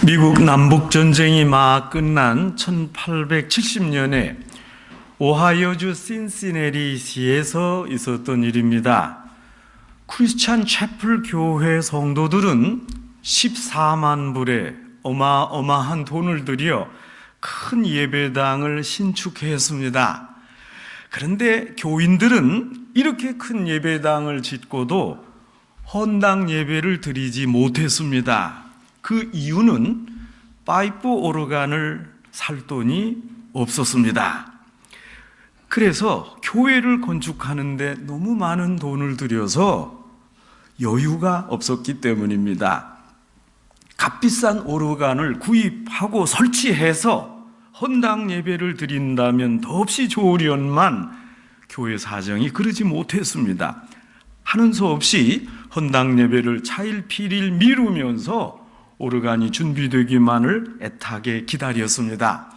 미국 남북전쟁이 막 끝난 1870년에 오하이오주 신시내리시에서 있었던 일입니다. 크리스찬 채플 교회 성도들은 14만 불의 어마어마한 돈을 들여 큰 예배당을 신축했습니다. 그런데 교인들은 이렇게 큰 예배당을 짓고도 헌당 예배를 드리지 못했습니다. 그 이유는 파이프 오르간을 살 돈이 없었습니다. 그래서 교회를 건축하는데 너무 많은 돈을 들여서 여유가 없었기 때문입니다. 값비싼 오르간을 구입하고 설치해서 헌당 예배를 드린다면 더없이 좋으련만 교회 사정이 그러지 못했습니다. 하는 수 없이 헌당 예배를 차일피일 미루면서 오르간이 준비되기만을 애타게 기다렸습니다.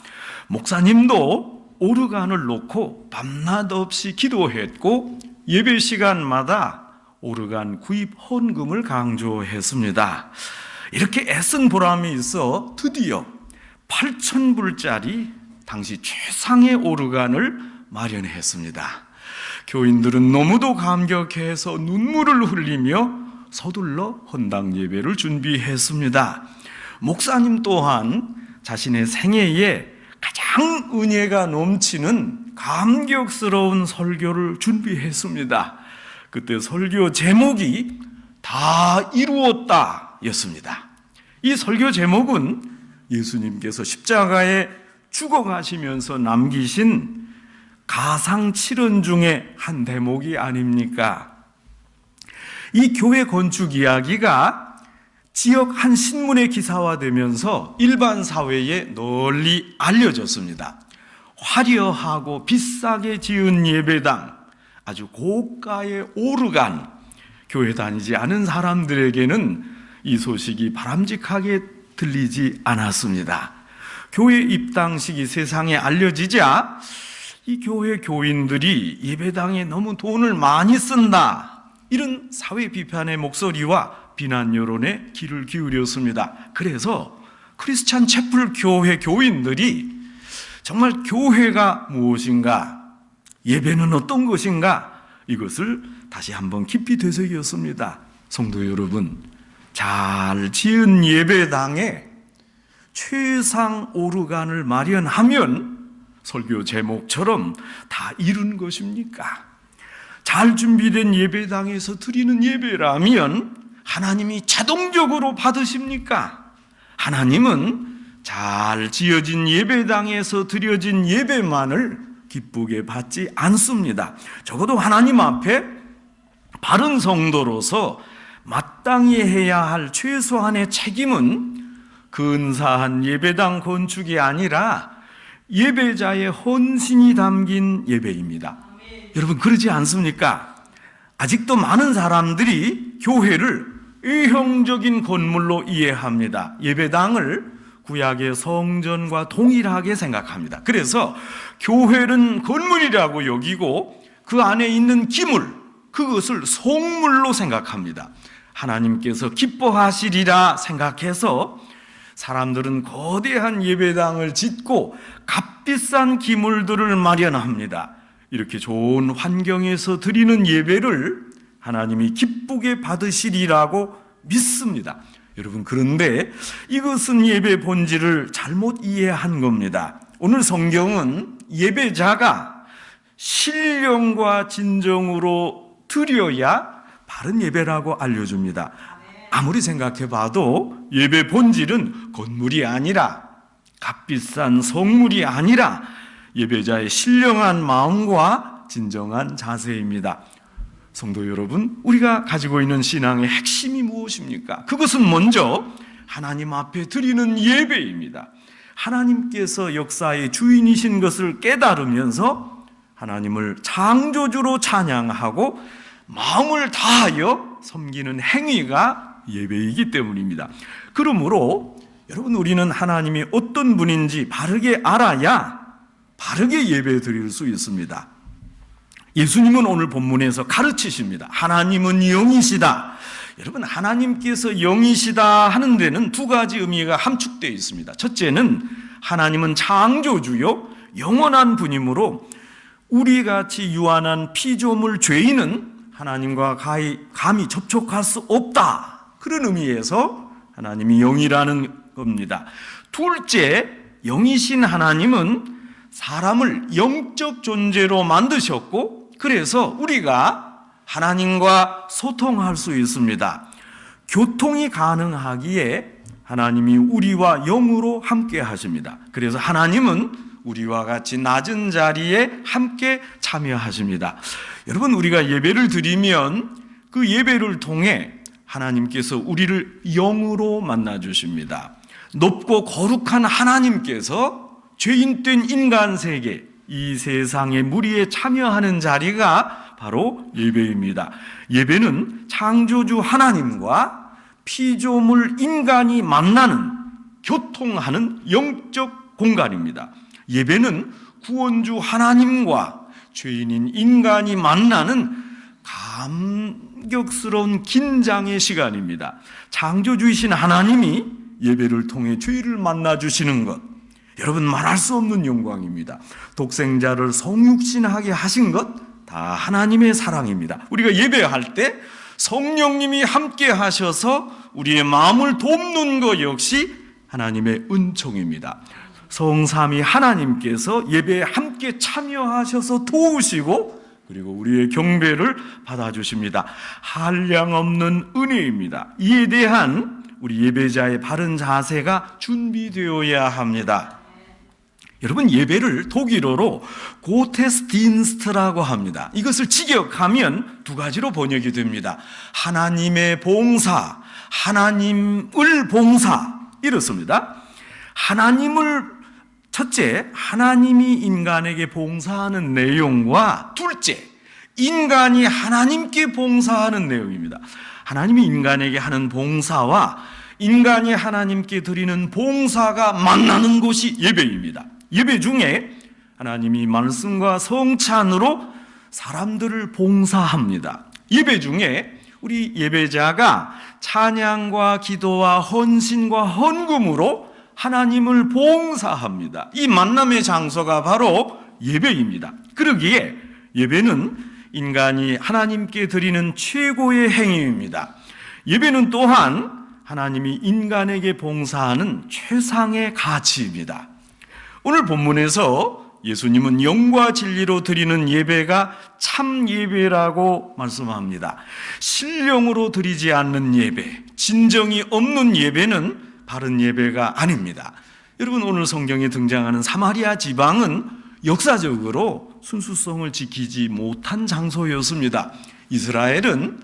목사님도 오르간을 놓고 밤낮 없이 기도했고 예배 시간마다 오르간 구입 헌금을 강조했습니다. 이렇게 애쓴 보람이 있어 드디어 8,000불짜리 당시 최상의 오르간을 마련했습니다. 교인들은 너무도 감격해서 눈물을 흘리며 서둘러 헌당 예배를 준비했습니다. 목사님 또한 자신의 생애에 가장 은혜가 넘치는 감격스러운 설교를 준비했습니다. 그때 설교 제목이 다 이루었다 였습니다. 이 설교 제목은 예수님께서 십자가에 죽어가시면서 남기신 가상 7언 중에 한 대목이 아닙니까? 이 교회 건축 이야기가 지역 한 신문에 기사화되면서 일반 사회에 널리 알려졌습니다. 화려하고 비싸게 지은 예배당, 아주 고가의 오르간, 교회 다니지 않은 사람들에게는 이 소식이 바람직하게 들리지 않았습니다. 교회 입당식이 세상에 알려지자 이 교회 교인들이 예배당에 너무 돈을 많이 쓴다, 이런 사회 비판의 목소리와 비난 여론에 귀를 기울였습니다. 그래서 크리스찬 채플 교회 교인들이 정말 교회가 무엇인가, 예배는 어떤 것인가, 이것을 다시 한번 깊이 되새겼습니다. 성도 여러분, 잘 지은 예배당에 최상 오르간을 마련하면 설교 제목처럼 다 이룬 것입니까? 잘 준비된 예배당에서 드리는 예배라면 하나님이 자동적으로 받으십니까? 하나님은 잘 지어진 예배당에서 드려진 예배만을 기쁘게 받지 않습니다. 적어도 하나님 앞에 바른 성도로서 마땅히 해야 할 최소한의 책임은 근사한 예배당 건축이 아니라 예배자의 헌신이 담긴 예배입니다. 여러분, 그러지 않습니까? 아직도 많은 사람들이 교회를 의형적인 건물로 이해합니다. 예배당을 구약의 성전과 동일하게 생각합니다. 그래서 교회는 건물이라고 여기고 그 안에 있는 기물, 그것을 속물로 생각합니다. 하나님께서 기뻐하시리라 생각해서 사람들은 거대한 예배당을 짓고 값비싼 기물들을 마련합니다. 이렇게 좋은 환경에서 드리는 예배를 하나님이 기쁘게 받으시리라고 믿습니다. 여러분, 그런데 이것은 예배 본질을 잘못 이해한 겁니다. 오늘 성경은 예배자가 신령과 진정으로 드려야 바른 예배라고 알려줍니다. 아무리 생각해봐도 예배 본질은 건물이 아니라, 값비싼 성물이 아니라 예배자의 신령한 마음과 진정한 자세입니다. 성도 여러분, 우리가 가지고 있는 신앙의 핵심이 무엇입니까? 그것은 먼저 하나님 앞에 드리는 예배입니다. 하나님께서 역사의 주인이신 것을 깨달으면서 하나님을 창조주로 찬양하고 마음을 다하여 섬기는 행위가 예배이기 때문입니다. 그러므로 여러분, 우리는 하나님이 어떤 분인지 바르게 알아야 바르게 예배 드릴 수 있습니다. 예수님은 오늘 본문에서 가르치십니다. 하나님은 영이시다. 여러분, 하나님께서 영이시다 하는 데는 두 가지 의미가 함축되어 있습니다. 첫째는 하나님은 창조주요 영원한 분이므로 우리같이 유한한 피조물 죄인은 하나님과 감히 접촉할 수 없다, 그런 의미에서 하나님이 영이라는 겁니다. 둘째, 영이신 하나님은 사람을 영적 존재로 만드셨고, 그래서 우리가 하나님과 소통할 수 있습니다. 교통이 가능하기에 하나님이 우리와 영으로 함께 하십니다. 그래서 하나님은 우리와 같이 낮은 자리에 함께 참여하십니다. 여러분, 우리가 예배를 드리면 그 예배를 통해 하나님께서 우리를 영으로 만나 주십니다. 높고 거룩한 하나님께서 죄인된 인간 세계, 이 세상의 무리에 참여하는 자리가 바로 예배입니다. 예배는 창조주 하나님과 피조물 인간이 만나는, 교통하는 영적 공간입니다. 예배는 구원주 하나님과 죄인인 인간이 만나는 감격스러운 긴장의 시간입니다. 창조주이신 하나님이 예배를 통해 죄를 만나주시는 것, 여러분, 말할 수 없는 영광입니다. 독생자를 성육신하게 하신 것 다 하나님의 사랑입니다. 우리가 예배할 때 성령님이 함께 하셔서 우리의 마음을 돕는 것 역시 하나님의 은총입니다. 성삼위 하나님께서 예배에 함께 참여하셔서 도우시고, 그리고 우리의 경배를 받아주십니다. 한량없는 은혜입니다. 이에 대한 우리 예배자의 바른 자세가 준비되어야 합니다. 여러분, 예배를 독일어로 고테스딘스트라고 합니다. 이것을 직역하면 두 가지로 번역이 됩니다. 하나님의 봉사, 하나님을 봉사, 이렇습니다. 첫째, 하나님이 인간에게 봉사하는 내용과 둘째, 인간이 하나님께 봉사하는 내용입니다. 하나님이 인간에게 하는 봉사와 인간이 하나님께 드리는 봉사가 만나는 곳이 예배입니다. 예배 중에 하나님이 말씀과 성찬으로 사람들을 봉사합니다. 예배 중에 우리 예배자가 찬양과 기도와 헌신과 헌금으로 하나님을 봉사합니다. 이 만남의 장소가 바로 예배입니다. 그러기에 예배는 인간이 하나님께 드리는 최고의 행위입니다. 예배는 또한 하나님이 인간에게 봉사하는 최상의 가치입니다. 오늘 본문에서 예수님은 영과 진리로 드리는 예배가 참 예배라고 말씀합니다. 신령으로 드리지 않는 예배, 진정이 없는 예배는 바른 예배가 아닙니다. 여러분, 오늘 성경에 등장하는 사마리아 지방은 역사적으로 순수성을 지키지 못한 장소였습니다. 이스라엘은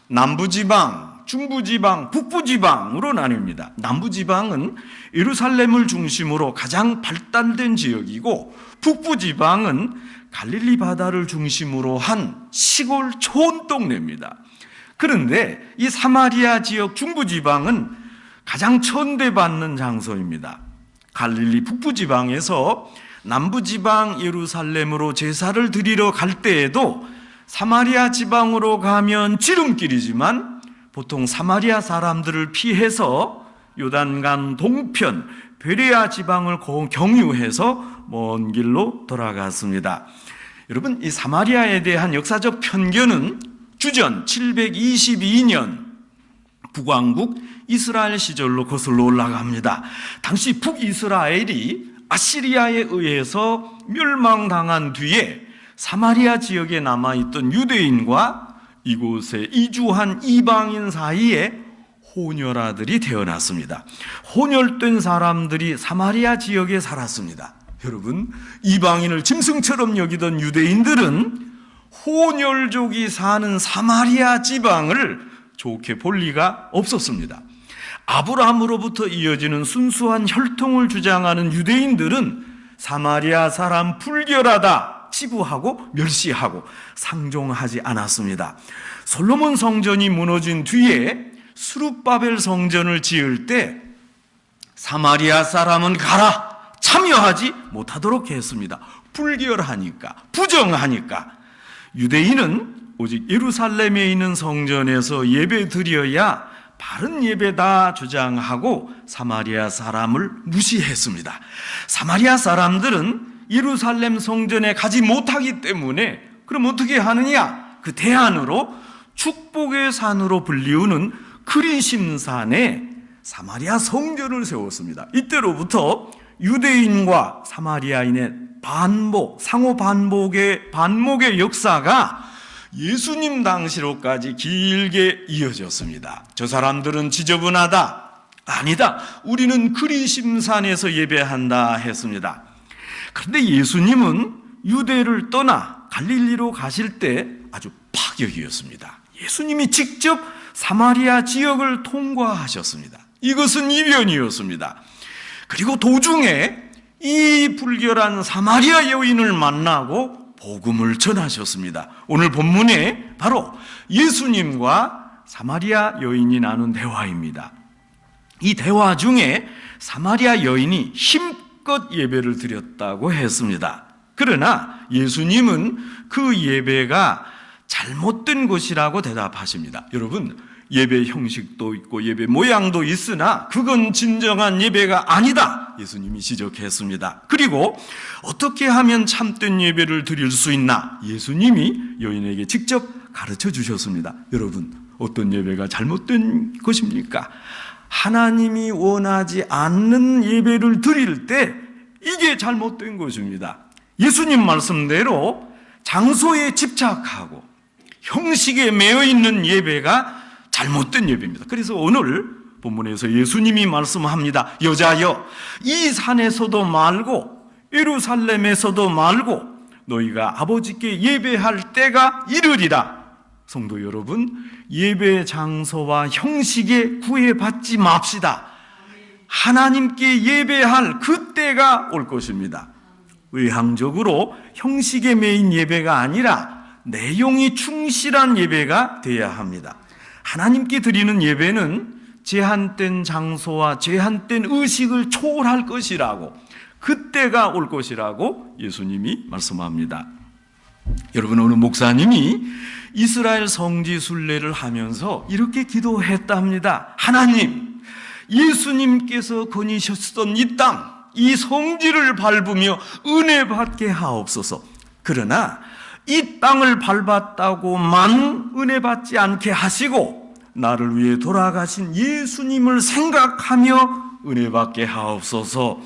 남부지방, 중부지방, 북부지방으로 나뉩니다. 남부지방은 예루살렘을 중심으로 가장 발달된 지역이고, 북부지방은 갈릴리 바다를 중심으로 한 시골 촌동네입니다. 그런데 이 사마리아 지역 중부지방은 가장 천대받는 장소입니다. 갈릴리 북부지방에서 남부지방 예루살렘으로 제사를 드리러 갈 때에도 사마리아 지방으로 가면 지름길이지만 보통 사마리아 사람들을 피해서 요단강 동편 베레아 지방을 경유해서 먼 길로 돌아갔습니다. 여러분, 이 사마리아에 대한 역사적 편견은 주전 722년 북왕국 이스라엘 시절로 거슬러 올라갑니다. 당시 북이스라엘이 아시리아에 의해서 멸망당한 뒤에 사마리아 지역에 남아있던 유대인과 이곳에 이주한 이방인 사이에 혼혈아들이 태어났습니다. 혼혈된 사람들이 사마리아 지역에 살았습니다. 여러분, 이방인을 짐승처럼 여기던 유대인들은 혼혈족이 사는 사마리아 지방을 좋게 볼 리가 없었습니다. 아브라함으로부터 이어지는 순수한 혈통을 주장하는 유대인들은 사마리아 사람 불결하다 치부하고 멸시하고 상종하지 않았습니다. 솔로몬 성전이 무너진 뒤에 스룹바벨 성전을 지을 때 사마리아 사람은 가라, 참여하지 못하도록 했습니다. 불결하니까, 부정하니까. 유대인은 오직 예루살렘에 있는 성전에서 예배 드려야 바른 예배다 주장하고 사마리아 사람을 무시했습니다. 사마리아 사람들은 예루살렘 성전에 가지 못하기 때문에 그럼 어떻게 하느냐? 그 대안으로 축복의 산으로 불리우는 그리심산에 사마리아 성전을 세웠습니다. 이때로부터 유대인과 사마리아인의 상호 반목의 역사가 예수님 당시로까지 길게 이어졌습니다. 저 사람들은 지저분하다, 아니다, 우리는 그리심산에서 예배한다 했습니다. 그런데 예수님은 유대를 떠나 갈릴리로 가실 때 아주 파격이었습니다. 예수님이 직접 사마리아 지역을 통과하셨습니다. 이것은 이변이었습니다. 그리고 도중에 이 불결한 사마리아 여인을 만나고 복음을 전하셨습니다. 오늘 본문에 바로 예수님과 사마리아 여인이 나눈 대화입니다. 이 대화 중에 사마리아 여인이 힘껏 예배를 드렸다고 했습니다. 그러나 예수님은 그 예배가 잘못된 것이라고 대답하십니다. 여러분, 예배 형식도 있고 예배 모양도 있으나 그건 진정한 예배가 아니다, 예수님이 지적했습니다. 그리고 어떻게 하면 참된 예배를 드릴 수 있나 예수님이 여인에게 직접 가르쳐 주셨습니다. 여러분, 어떤 예배가 잘못된 것입니까? 하나님이 원하지 않는 예배를 드릴 때 이게 잘못된 것입니다. 예수님 말씀대로 장소에 집착하고 형식에 매여 있는 예배가 잘못된 예배입니다. 그래서 오늘 본문에서 예수님이 말씀합니다. 여자여, 이 산에서도 말고 예루살렘에서도 말고 너희가 아버지께 예배할 때가 이르리라. 성도 여러분, 예배 장소와 형식에 구애받지 맙시다. 하나님께 예배할 그때가 올 것입니다. 의항적으로 형식에 매인 예배가 아니라 내용이 충실한 예배가 되어야 합니다. 하나님께 드리는 예배는 제한된 장소와 제한된 의식을 초월할 것이라고, 그때가 올 것이라고 예수님이 말씀합니다. 여러분, 어느 목사님이 이스라엘 성지 순례를 하면서 이렇게 기도했답니다. 하나님, 예수님께서 거니셨던 이 땅, 이 성지를 밟으며 은혜 받게 하옵소서. 그러나 이 땅을 밟았다고만 은혜 받지 않게 하시고 나를 위해 돌아가신 예수님을 생각하며 은혜 받게 하옵소서.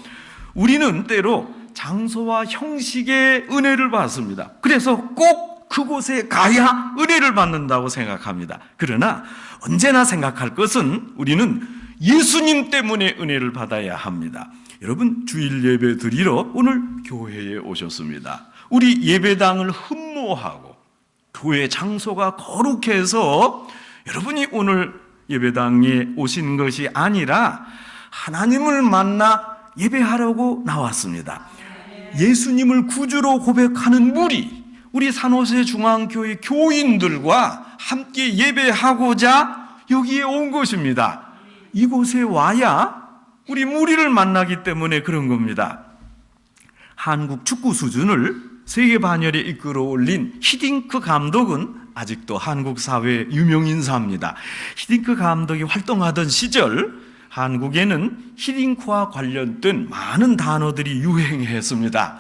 우리는 때로 장소와 형식의 은혜를 받습니다. 그래서 꼭 그곳에 가야 은혜를 받는다고 생각합니다. 그러나 언제나 생각할 것은 우리는 예수님 때문에 은혜를 받아야 합니다. 여러분, 주일 예배 드리러 오늘 교회에 오셨습니다. 우리 예배당을 흠모하고 교회 장소가 거룩해서 여러분이 오늘 예배당에 오신 것이 아니라 하나님을 만나 예배하려고 나왔습니다. 예수님을 구주로 고백하는 무리, 우리 산호세 중앙교회 교인들과 함께 예배하고자 여기에 온 것입니다. 이곳에 와야 우리 무리를 만나기 때문에 그런 겁니다. 한국 축구 수준을 세계 반열에 이끌어 올린 히딩크 감독은 아직도 한국 사회의 유명 인사입니다. 히딩크 감독이 활동하던 시절 한국에는 히딩크와 관련된 많은 단어들이 유행했습니다.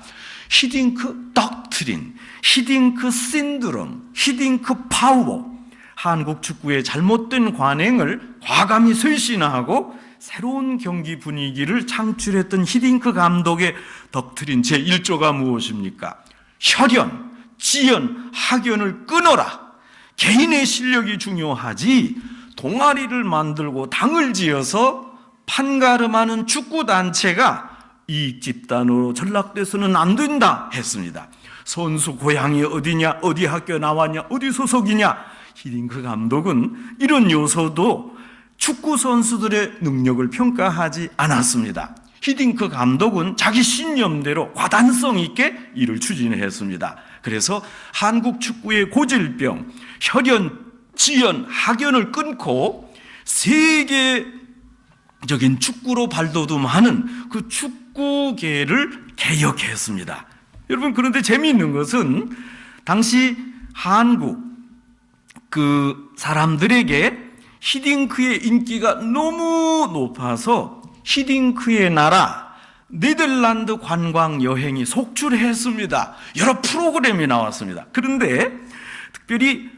히딩크 덕트린, 히딩크 신드롬, 히딩크 파워. 한국 축구의 잘못된 관행을 과감히 쇄신하고 새로운 경기 분위기를 창출했던 히딩크 감독의 덕트린 제1조가 무엇입니까? 혈연, 지연, 학연을 끊어라. 개인의 실력이 중요하지 동아리를 만들고 당을 지어서 판가름하는 축구단체가 이익 집단으로 전락돼서는 안 된다 했습니다. 선수 고향이 어디냐, 어디 학교 나왔냐, 어디 소속이냐. 히딩크 감독은 이런 요소도 축구 선수들의 능력을 평가하지 않았습니다. 히딩크 감독은 자기 신념대로 과단성 있게 일을 추진했습니다. 그래서 한국 축구의 고질병, 혈연, 지연, 학연을 끊고 세계적인 축구로 발돋움하는 그 축구계를 개혁했습니다. 여러분, 그런데 재미있는 것은 당시 한국, 그 사람들에게 히딩크의 인기가 너무 높아서 히딩크의 나라 네덜란드 관광 여행이 속출했습니다. 여러 프로그램이 나왔습니다. 그런데 특별히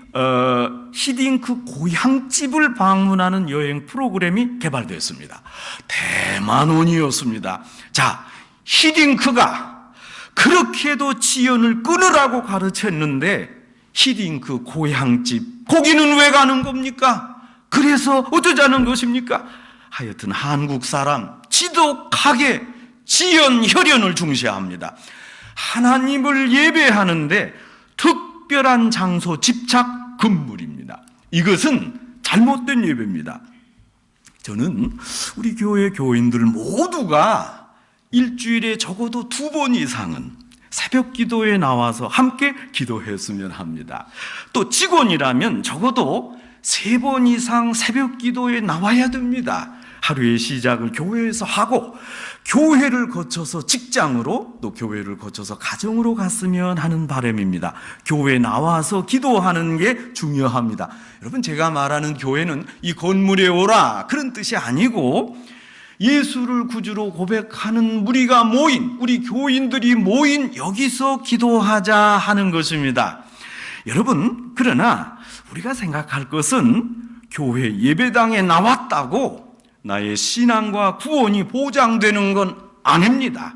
히딩크 고향집을 방문하는 여행 프로그램이 개발됐습니다. 대만원이었습니다. 자, 히딩크가 그렇게도 지연을 끊으라고 가르쳤는데 히딩크 고향집 거기는 왜 가는 겁니까? 그래서 어쩌자는 것입니까? 하여튼 한국 사람 지독하게 지연 혈연을 중시합니다. 하나님을 예배하는데 특별한 장소 집착 금물입니다. 이것은 잘못된 예배입니다. 저는 우리 교회 교인들 모두가 일주일에 적어도 2번 이상은 새벽 기도에 나와서 함께 기도했으면 합니다. 또 직원이라면 적어도 3번 이상 새벽 기도에 나와야 됩니다. 하루의 시작을 교회에서 하고 교회를 거쳐서 직장으로 또 교회를 거쳐서 가정으로 갔으면 하는 바람입니다. 교회에 나와서 기도하는 게 중요합니다. 여러분, 제가 말하는 교회는 이 건물에 오라 그런 뜻이 아니고 예수를 구주로 고백하는 무리가 모인, 우리 교인들이 모인 여기서 기도하자 하는 것입니다. 여러분, 그러나 우리가 생각할 것은 교회 예배당에 나왔다고 나의 신앙과 구원이 보장되는 건 아닙니다.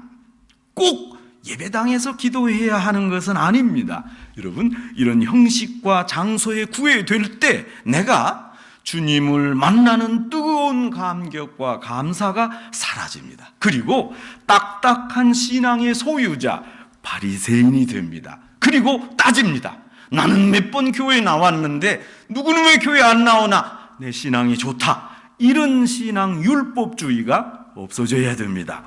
꼭 예배당에서 기도해야 하는 것은 아닙니다. 여러분, 이런 형식과 장소에 구애될 때 내가 주님을 만나는 뜨거운 감격과 감사가 사라집니다. 그리고 딱딱한 신앙의 소유자 바리새인이 됩니다. 그리고 따집니다. 나는 몇 번 교회에 나왔는데 누구는 왜 교회 안 나오나? 내 신앙이 좋다. 이런 신앙 율법주의가 없어져야 됩니다.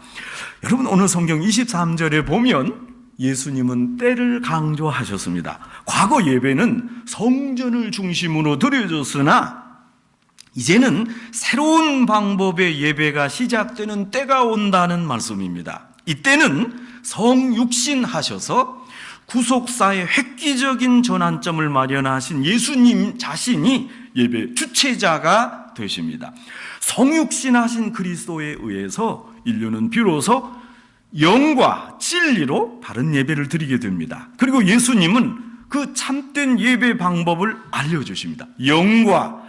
여러분, 오늘 성경 23절에 보면 예수님은 때를 강조하셨습니다. 과거 예배는 성전을 중심으로 드려졌으나 이제는 새로운 방법의 예배가 시작되는 때가 온다는 말씀입니다. 이때는 성육신 하셔서 구속사의 획기적인 전환점을 마련하신 예수님 자신이 예배 주체자가 되십니다. 성육신하신 그리스도에 의해서 인류는 비로소 영과 진리로 바른 예배를 드리게 됩니다. 그리고 예수님은 그 참된 예배 방법을 알려주십니다. 영과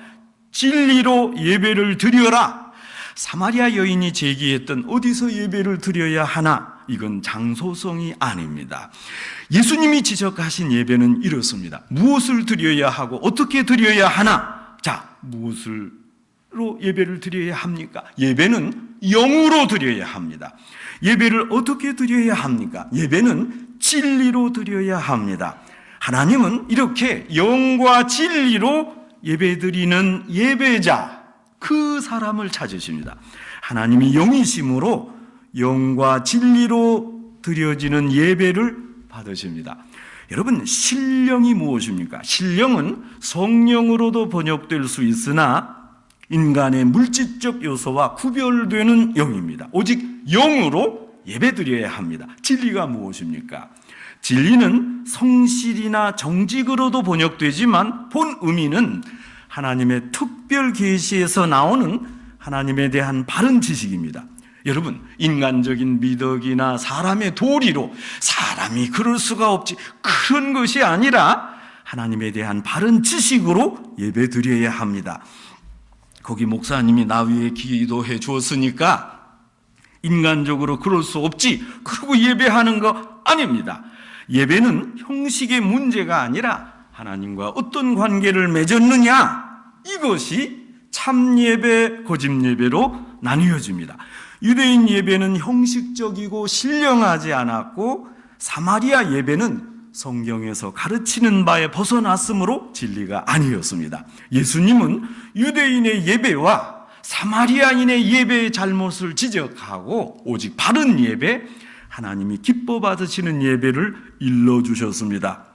진리로 예배를 드려라. 사마리아 여인이 제기했던 어디서 예배를 드려야 하나? 이건 장소성이 아닙니다. 예수님이 지적하신 예배는 이렇습니다. 무엇을 드려야 하고 어떻게 드려야 하나? 자, 무엇으로 예배를 드려야 합니까? 예배는 영으로 드려야 합니다. 예배를 어떻게 드려야 합니까? 예배는 진리로 드려야 합니다. 하나님은 이렇게 영과 진리로 예배드리는 예배자, 그 사람을 찾으십니다. 하나님이 영이심으로 영과 진리로 드려지는 예배를 받으십니다. 여러분, 신령이 무엇입니까? 신령은 성령으로도 번역될 수 있으나 인간의 물질적 요소와 구별되는 영입니다. 오직 영으로 예배드려야 합니다. 진리가 무엇입니까? 진리는 성실이나 정직으로도 번역되지만 본 의미는 하나님의 특별 계시에서 나오는 하나님에 대한 바른 지식입니다. 여러분, 인간적인 미덕이나 사람의 도리로 사람이 그럴 수가 없지, 그런 것이 아니라 하나님에 대한 바른 지식으로 예배드려야 합니다. 거기 목사님이 나 위해 기도해 주었으니까 인간적으로 그럴 수 없지, 그러고 예배하는 거 아닙니다. 예배는 형식의 문제가 아니라 하나님과 어떤 관계를 맺었느냐, 이것이 참 예배, 거짓 예배로 나뉘어집니다. 유대인 예배는 형식적이고 신령하지 않았고 사마리아 예배는 성경에서 가르치는 바에 벗어났으므로 진리가 아니었습니다. 예수님은 유대인의 예배와 사마리아인의 예배의 잘못을 지적하고 오직 바른 예배, 하나님이 기뻐 받으시는 예배를 일러주셨습니다.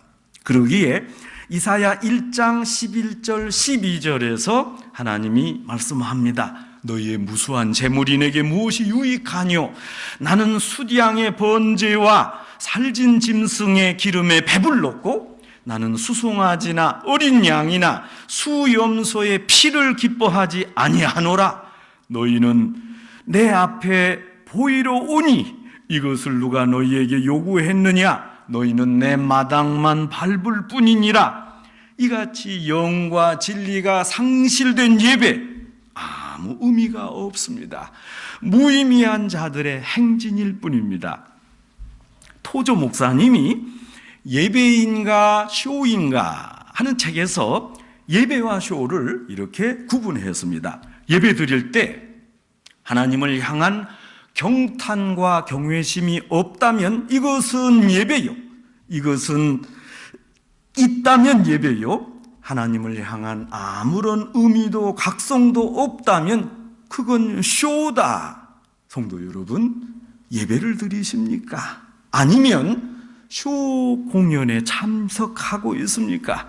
그러기에 이사야 1장 11절 12절에서 하나님이 말씀합니다. 너희의 무수한 재물이 내게 무엇이 유익하뇨? 나는 수량의 번제와 살진 짐승의 기름에 배불렀고 나는 수송아지나 어린 양이나 수염소의 피를 기뻐하지 아니하노라. 너희는 내 앞에 보이러 오니 이것을 누가 너희에게 요구했느냐? 너희는 내 마당만 밟을 뿐이니라. 이같이 영과 진리가 상실된 예배, 아무 의미가 없습니다. 무의미한 자들의 행진일 뿐입니다. 토조 목사님이 예배인가 쇼인가 하는 책에서 예배와 쇼를 이렇게 구분했습니다. 예배 드릴 때 하나님을 향한 경탄과 경외심이 없다면 이것은 예배요. 이것은 있다면 예배요. 하나님을 향한 아무런 의미도 각성도 없다면 그건 쇼다. 성도 여러분, 예배를 드리십니까? 아니면 쇼 공연에 참석하고 있습니까?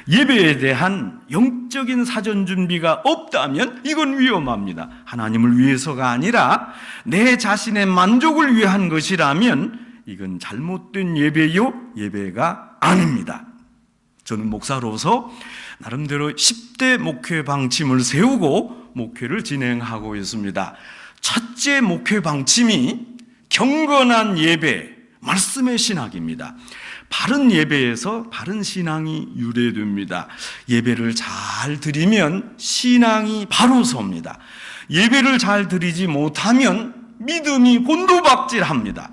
예배에 대한 영적인 사전 준비가 없다면 이건 위험합니다. 하나님을 위해서가 아니라 내 자신의 만족을 위한 것이라면 이건 잘못된 예배요, 예배가 아닙니다. 저는 목사로서 나름대로 10대 목회 방침을 세우고 목회를 진행하고 있습니다. 첫째 목회 방침이 경건한 예배, 말씀의 신학입니다. 바른 예배에서 바른 신앙이 유래됩니다. 예배를 잘 드리면 신앙이 바로 섭니다. 예배를 잘 드리지 못하면 믿음이 곤두박질합니다.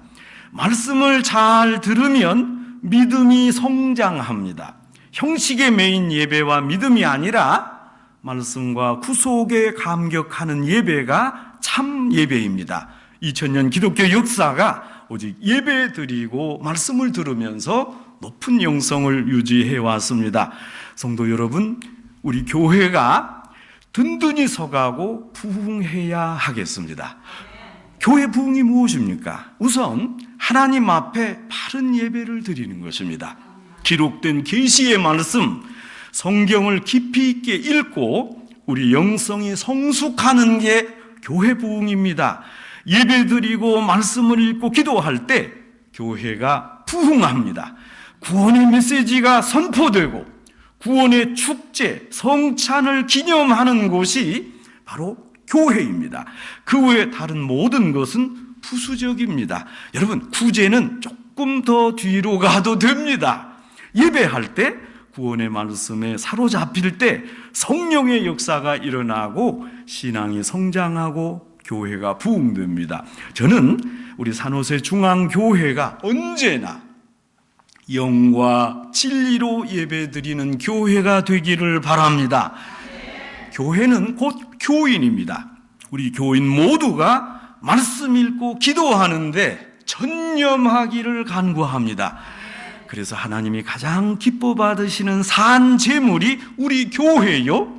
말씀을 잘 들으면 믿음이 성장합니다. 형식에 매인 예배와 믿음이 아니라 말씀과 구속에 감격하는 예배가 참 예배입니다. 2000년 기독교 역사가 오직 예배 드리고 말씀을 들으면서 높은 영성을 유지해 왔습니다. 성도 여러분, 우리 교회가 든든히 서가고 부흥해야 하겠습니다. 교회 부흥이 무엇입니까? 우선 하나님 앞에 바른 예배를 드리는 것입니다. 기록된 계시의 말씀, 성경을 깊이 있게 읽고 우리 영성이 성숙하는 게 교회 부흥입니다. 예배드리고 말씀을 읽고 기도할 때 교회가 부흥합니다. 구원의 메시지가 선포되고 구원의 축제, 성찬을 기념하는 곳이 바로 교회입니다. 그 외에 다른 모든 것은 부수적입니다. 여러분, 구제는 조금 더 뒤로 가도 됩니다. 예배할 때 구원의 말씀에 사로잡힐 때 성령의 역사가 일어나고 신앙이 성장하고 교회가 부흥됩니다. 저는 우리 산호세 중앙교회가 언제나 영과 진리로 예배드리는 교회가 되기를 바랍니다. 교회는 곧 교인입니다. 우리 교인 모두가 말씀 읽고 기도하는데 전념하기를 간구합니다. 그래서 하나님이 가장 기뻐 받으시는 산 제물이 우리 교회요,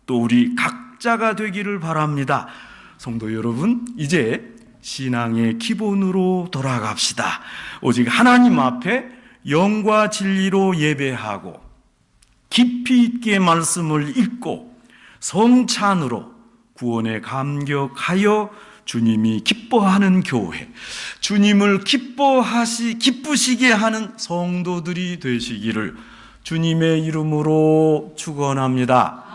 또 우리 각자가 되기를 바랍니다. 성도 여러분, 이제 신앙의 기본으로 돌아갑시다. 오직 하나님 앞에 영과 진리로 예배하고 깊이 있게 말씀을 읽고 성찬으로 구원에 감격하여 주님이 기뻐하는 교회, 주님을 기쁘시게 하는 성도들이 되시기를 주님의 이름으로 축원합니다.